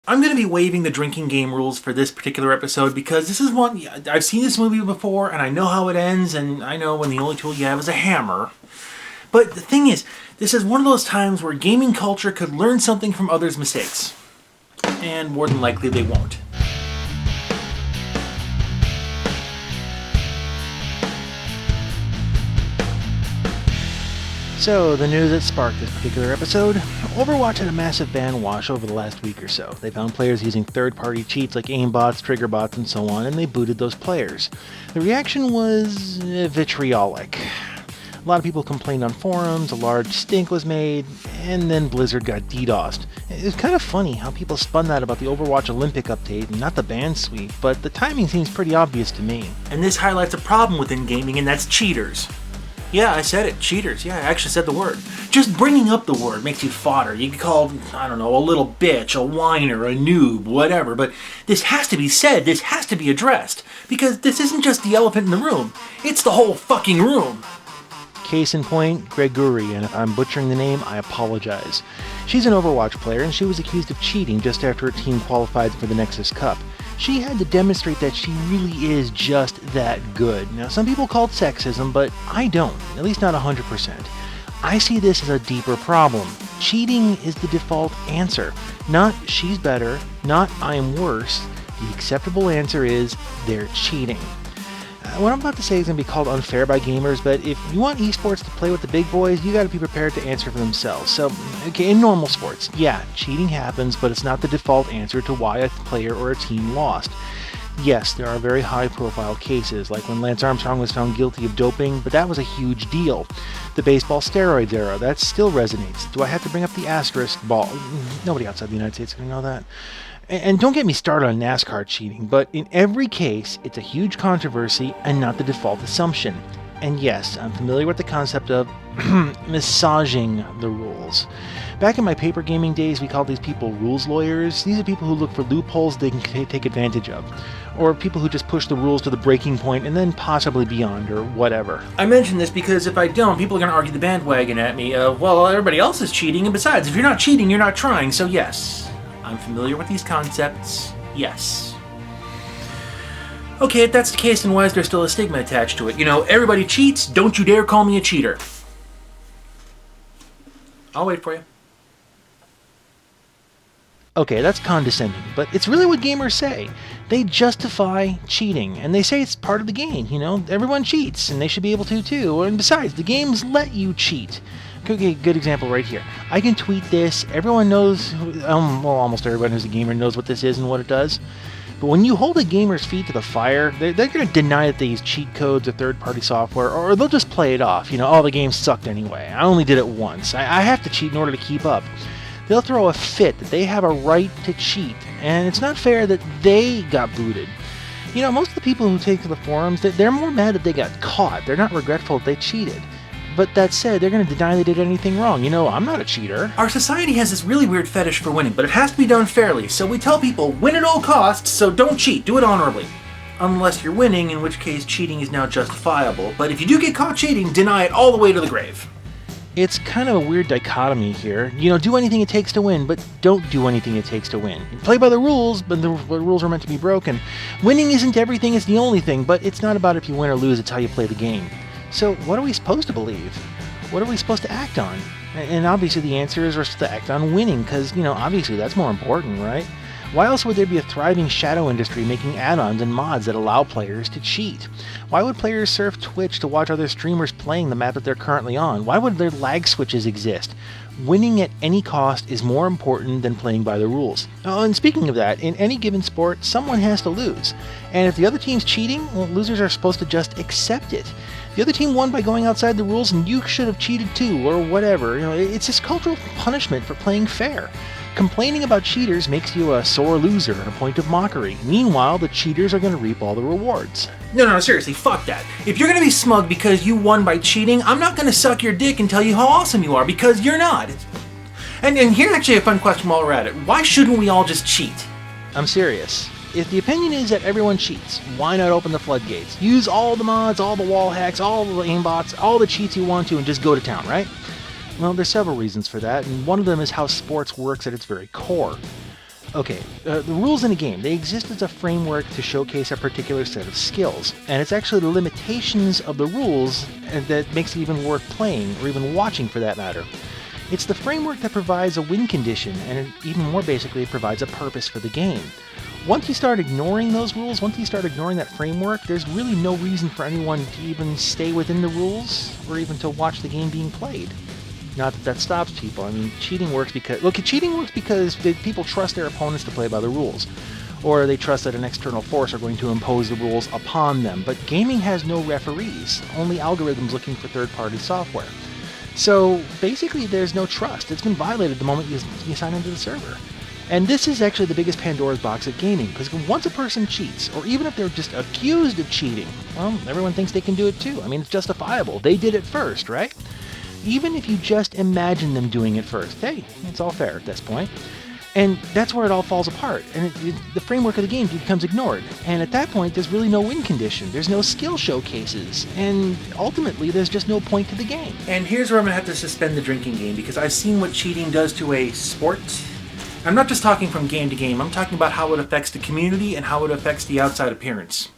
I'm going to be waiving the drinking game rules for this particular episode because this is one, I've seen this movie before and I know how it ends, and I know when the only tool you have is a hammer. But the thing is, this is one of those times where gaming culture could learn something from others' mistakes. And more than likely they won't. So, the news that sparked this particular episode: Overwatch had a massive ban wash over the last week or so. They found players using third-party cheats like aimbots, trigger bots, and so on, and they booted those players. The reaction was vitriolic. A lot of people complained on forums, a large stink was made, and then Blizzard got DDoSed. It was kind of funny how people spun that about the Overwatch Olympic update and not the ban sweep, but the timing seems pretty obvious to me. And this highlights a problem within gaming, and that's cheaters. Yeah, I said it. Cheaters. Yeah, I actually said the word. Just bringing up the word makes you fodder. You can call, I don't know, a little bitch, a whiner, a noob, whatever. But this has to be said. This has to be addressed. Because this isn't just the elephant in the room. It's the whole fucking room. Case in point, Gregory, and if I'm butchering the name, I apologize. She's an Overwatch player, and she was accused of cheating just after her team qualified for the Nexus Cup. She had to demonstrate that she really is just that good. Now, some people call it sexism, but I don't, at least not 100%. I see this as a deeper problem. Cheating is the default answer. Not she's better, not I'm worse. The acceptable answer is they're cheating. What I'm about to say is going to be called unfair by gamers, but if you want esports to play with the big boys, you got to be prepared to answer for themselves. So, okay, in normal sports, yeah, cheating happens, but it's not the default answer to why a player or a team lost. Yes, there are very high-profile cases, like when Lance Armstrong was found guilty of doping, but that was a huge deal. The baseball steroids era, that still resonates. Do I have to bring up the asterisk ball? Nobody outside the United States is going to know that. And don't get me started on NASCAR cheating, but in every case, it's a huge controversy and not the default assumption. And yes, I'm familiar with the concept of massaging the rules. Back in my paper gaming days, we called these people rules lawyers. These are people who look for loopholes they can take advantage of. Or people who just push the rules to the breaking point and then possibly beyond, or whatever. I mention this because if I don't, people are going to argue the bandwagon at me. Well, everybody else is cheating, and besides, if you're not cheating, you're not trying, so yes. I'm familiar with these concepts, yes. Okay, if that's the case, then why is there still a stigma attached to it? You know, everybody cheats, don't you dare call me a cheater. I'll wait for you. Okay, that's condescending, but it's really what gamers say. They justify cheating, and they say it's part of the game, you know? Everyone cheats, and they should be able to too, and besides, the games let you cheat. Okay, good example right here. I can tweet this, everyone knows, almost everyone who's a gamer knows what this is and what it does. But when you hold a gamer's feet to the fire, they're going to deny that they use cheat codes or third-party software, or they'll just play it off. You know, oh, the game sucked anyway. I only did it once. I have to cheat in order to keep up. They'll throw a fit that they have a right to cheat, and it's not fair that they got booted. You know, most of the people who take to the forums, they're more mad that they got caught. They're not regretful that they cheated. But that said, they're going to deny they did anything wrong. You know, I'm not a cheater. Our society has this really weird fetish for winning, but it has to be done fairly. So we tell people, win at all costs, so don't cheat. Do it honorably. Unless you're winning, in which case cheating is now justifiable. But if you do get caught cheating, deny it all the way to the grave. It's kind of a weird dichotomy here. You know, do anything it takes to win, but don't do anything it takes to win. Play by the rules, but the rules are meant to be broken. Winning isn't everything, it's the only thing, but it's not about if you win or lose, it's how you play the game. So what are we supposed to believe? What are we supposed to act on? And obviously the answer is we're supposed to act on winning, because, you know, obviously that's more important, right? Why else would there be a thriving shadow industry making add-ons and mods that allow players to cheat? Why would players surf Twitch to watch other streamers playing the map that they're currently on? Why would their lag switches exist? Winning at any cost is more important than playing by the rules. Oh, and speaking of that, in any given sport, someone has to lose. And if the other team's cheating, well, losers are supposed to just accept it. The other team won by going outside the rules, and you should have cheated too, or whatever. You know, it's this cultural punishment for playing fair. Complaining about cheaters makes you a sore loser and a point of mockery. Meanwhile, the cheaters are going to reap all the rewards. No, seriously, fuck that. If you're going to be smug because you won by cheating, I'm not going to suck your dick and tell you how awesome you are, because you're not. And here's actually a fun question while we're at it. Why shouldn't we all just cheat? I'm serious. If the opinion is that everyone cheats, why not open the floodgates? Use all the mods, all the wall hacks, all the aimbots, all the cheats you want to, and just go to town, right? Well, there's several reasons for that, and one of them is how sports works at its very core. Okay, the rules in a game, they exist as a framework to showcase a particular set of skills, and it's actually the limitations of the rules that makes it even worth playing, or even watching for that matter. It's the framework that provides a win condition, and it, even more basically, it provides a purpose for the game. Once you start ignoring those rules, once you start ignoring that framework, there's really no reason for anyone to even stay within the rules, or even to watch the game being played. Not that that stops people. I mean, cheating works because people trust their opponents to play by the rules, or they trust that an external force are going to impose the rules upon them. But gaming has no referees, only algorithms looking for third-party software. So basically, there's no trust. It's been violated the moment you sign into the server. And this is actually the biggest Pandora's box of gaming, because once a person cheats, or even if they're just accused of cheating, well, everyone thinks they can do it too. I mean, it's justifiable. They did it first, right? Even if you just imagine them doing it first, hey, it's all fair at this point. And that's where it all falls apart, and the framework of the game becomes ignored. And at that point, there's really no win condition, there's no skill showcases, and ultimately, there's just no point to the game. And here's where I'm going to have to suspend the drinking game, because I've seen what cheating does to a sport. I'm not just talking from game to game, I'm talking about how it affects the community and how it affects the outside appearance.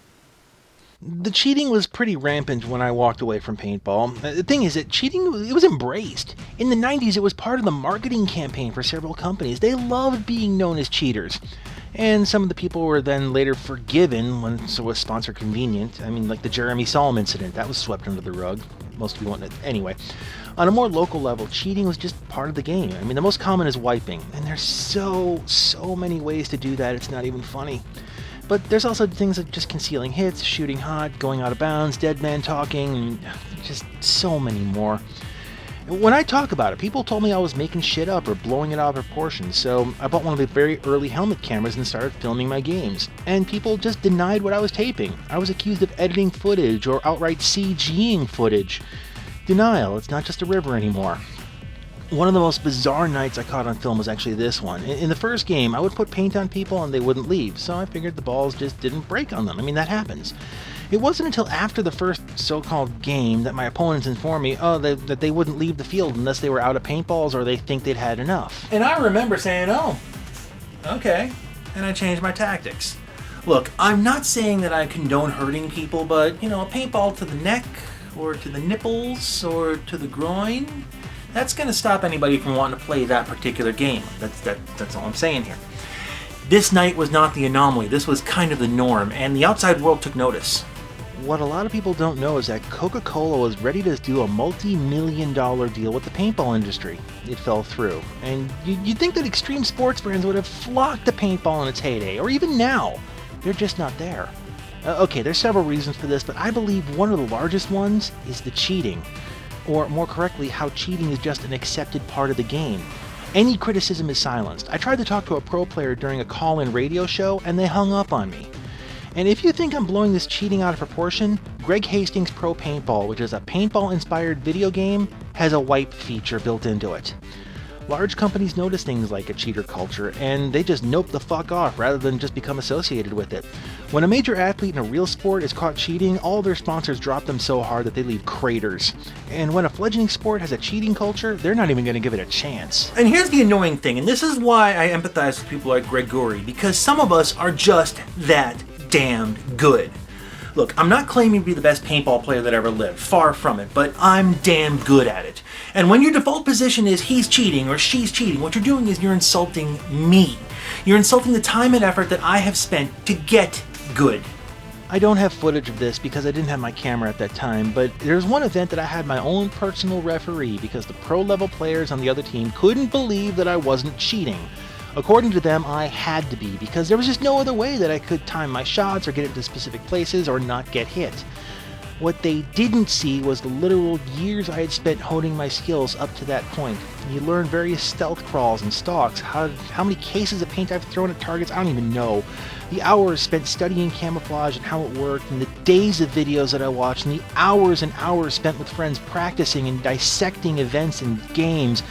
The cheating was pretty rampant when I walked away from paintball. The thing is that cheating, it was embraced. In the 90s, it was part of the marketing campaign for several companies. They loved being known as cheaters. And some of the people were then later forgiven when it was sponsor convenient. I mean, like the Jeremy Solomon incident, that was swept under the rug. Most of you won't know. Anyway, on a more local level, cheating was just part of the game. I mean, the most common is wiping. And there's so many ways to do that, it's not even funny. But there's also things like just concealing hits, shooting hot, going out of bounds, dead man talking, and just so many more. When I talk about it, people told me I was making shit up or blowing it out of proportion, so I bought one of the very early helmet cameras and started filming my games. And people just denied what I was taping. I was accused of editing footage or outright CGing footage. Denial, it's not just a river anymore. One of the most bizarre nights I caught on film was actually this one. In the first game, I would put paint on people and they wouldn't leave, so I figured the balls just didn't break on them. I mean, that happens. It wasn't until after the first so-called game that my opponents informed me, that they wouldn't leave the field unless they were out of paintballs or they think they'd had enough. And I remember saying, oh, okay, and I changed my tactics. Look, I'm not saying that I condone hurting people, but, you know, a paintball to the neck, or to the nipples, or to the groin, that's going to stop anybody from wanting to play that particular game. That's all I'm saying here. This night was not the anomaly. This was kind of the norm, and the outside world took notice. What a lot of people don't know is that Coca-Cola was ready to do a multi-million-dollar deal with the paintball industry. It fell through. And you'd think that extreme sports brands would have flocked to paintball in its heyday, or even now. They're just not there. Okay, there's several reasons for this, but I believe one of the largest ones is the cheating. Or more correctly, how cheating is just an accepted part of the game. Any criticism is silenced. I tried to talk to a pro player during a call-in radio show, and they hung up on me. And if you think I'm blowing this cheating out of proportion, Greg Hastings' Pro Paintball, which is a paintball-inspired video game, has a wipe feature built into it. Large companies notice things like a cheater culture, and they just nope the fuck off rather than just become associated with it. When a major athlete in a real sport is caught cheating, all their sponsors drop them so hard that they leave craters. And when a fledgling sport has a cheating culture, they're not even going to give it a chance. And here's the annoying thing, and this is why I empathize with people like Greg Gorey, because some of us are just that damned good. Look, I'm not claiming to be the best paintball player that ever lived, far from it, but I'm damn good at it. And when your default position is he's cheating or she's cheating, what you're doing is you're insulting me. You're insulting the time and effort that I have spent to get good. I don't have footage of this because I didn't have my camera at that time, but there's one event that I had my own personal referee because the pro-level players on the other team couldn't believe that I wasn't cheating. According to them, I had to be, because there was just no other way that I could time my shots or get into specific places or not get hit. What they didn't see was the literal years I had spent honing my skills up to that point. You learn various stealth crawls and stalks, how many cases of paint I've thrown at targets, I don't even know. The hours spent studying camouflage and how it worked, and the days of videos that I watched, and the hours and hours spent with friends practicing and dissecting events and games.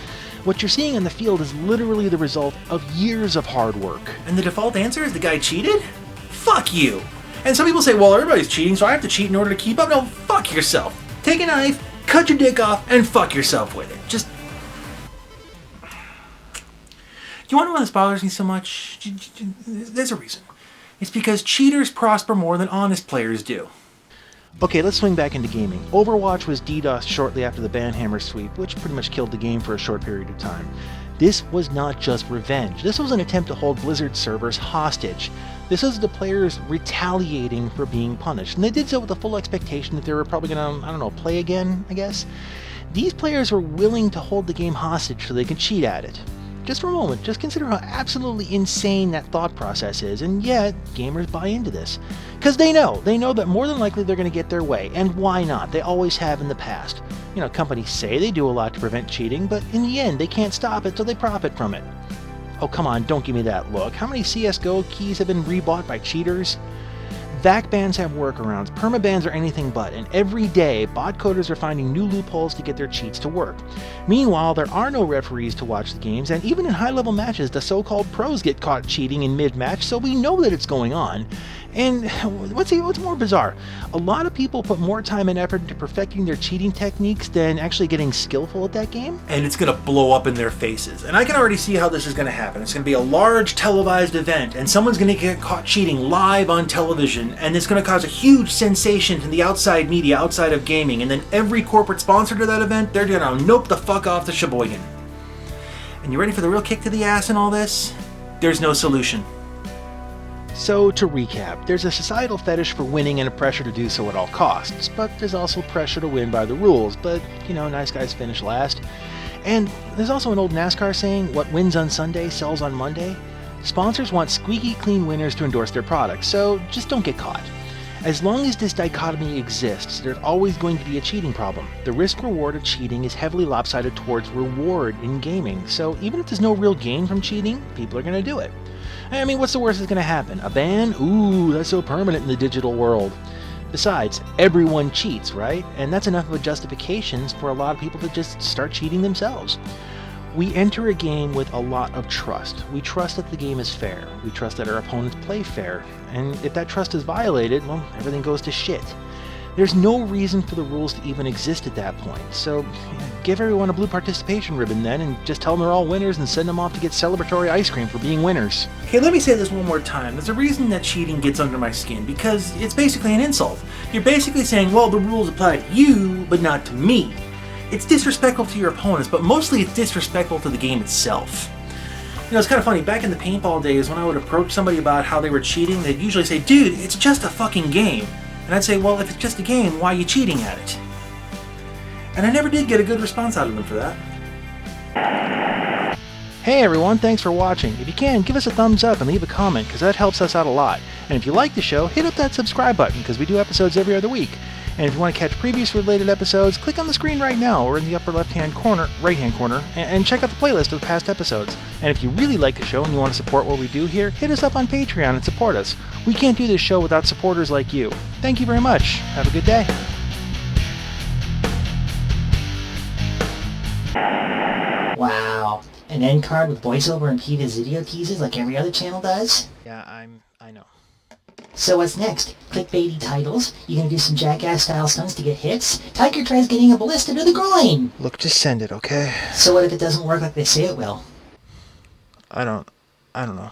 What you're seeing on the field is literally the result of years of hard work. And the default answer is the guy cheated? Fuck you! And some people say, well, everybody's cheating, so I have to cheat in order to keep up. No, fuck yourself. Take a knife, cut your dick off, and fuck yourself with it. You want to know why this bothers me so much? There's a reason. It's because cheaters prosper more than honest players do. Okay, let's swing back into gaming. Overwatch was DDoSed shortly after the Banhammer sweep, which pretty much killed the game for a short period of time. This was not just revenge. This was an attempt to hold Blizzard servers hostage. This was the players retaliating for being punished, and they did so with the full expectation that they were probably gonna, play again, I guess. These players were willing to hold the game hostage so they could cheat at it. Just for a moment, just consider how absolutely insane that thought process is, and yet, gamers buy into this. Because they know that more than likely they're going to get their way, and why not? They always have in the past. Companies say they do a lot to prevent cheating, but in the end, they can't stop it, so they profit from it. Oh, come on, don't give me that look. How many CSGO keys have been rebought by cheaters? VAC bans have workarounds, permabans are anything but, and every day, bot coders are finding new loopholes to get their cheats to work. Meanwhile, there are no referees to watch the games, and even in high-level matches, the so-called pros get caught cheating in mid-match, so we know that it's going on. And what's more bizarre? A lot of people put more time and effort into perfecting their cheating techniques than actually getting skillful at that game. And it's going to blow up in their faces. And I can already see how this is going to happen. It's going to be a large televised event, and someone's going to get caught cheating live on television, and it's going to cause a huge sensation to the outside media, outside of gaming, and then every corporate sponsor to that event, they're going to nope the fuck off the sheboygan. And you ready for the real kick to the ass in all this? There's no solution. So, to recap, there's a societal fetish for winning and a pressure to do so at all costs, but there's also pressure to win by the rules, but, nice guys finish last. And there's also an old NASCAR saying, what wins on Sunday sells on Monday. Sponsors want squeaky clean winners to endorse their products, so just don't get caught. As long as this dichotomy exists, there's always going to be a cheating problem. The risk-reward of cheating is heavily lopsided towards reward in gaming, so even if there's no real gain from cheating, people are going to do it. I mean, what's the worst that's going to happen? A ban? Ooh, that's so permanent in the digital world. Besides, everyone cheats, right? And that's enough of a justification for a lot of people to just start cheating themselves. We enter a game with a lot of trust. We trust that the game is fair. We trust that our opponents play fair. And if that trust is violated, well, everything goes to shit. There's no reason for the rules to even exist at that point. So give everyone a blue participation ribbon then, and just tell them they're all winners and send them off to get celebratory ice cream for being winners. Okay, let me say this one more time. There's a reason that cheating gets under my skin, because it's basically an insult. You're basically saying, well, the rules apply to you, but not to me. It's disrespectful to your opponents, but mostly it's disrespectful to the game itself. It's kind of funny. Back in the paintball days, when I would approach somebody about how they were cheating, they'd usually say, dude, it's just a fucking game. And I'd say, well, if it's just a game, why are you cheating at it? And I never did get a good response out of them for that. Hey everyone, thanks for watching. If you can, give us a thumbs up and leave a comment, because that helps us out a lot. And if you like the show, hit up that subscribe button, because we do episodes every other week. And if you want to catch previous related episodes, click on the screen right now or in the upper right-hand corner, and check out the playlist of past episodes. And if you really like the show and you want to support what we do here, hit us up on Patreon and support us. We can't do this show without supporters like you. Thank you very much. Have a good day. Wow. An end card with voiceover and Peter's video teasers like every other channel does? Yeah, I know. So what's next? Clickbaity titles? You gonna do some jackass-style stunts to get hits? Tiger tries getting a ballista to the groin! Look, just send it, okay? So what if it doesn't work like they say it will? I don't know.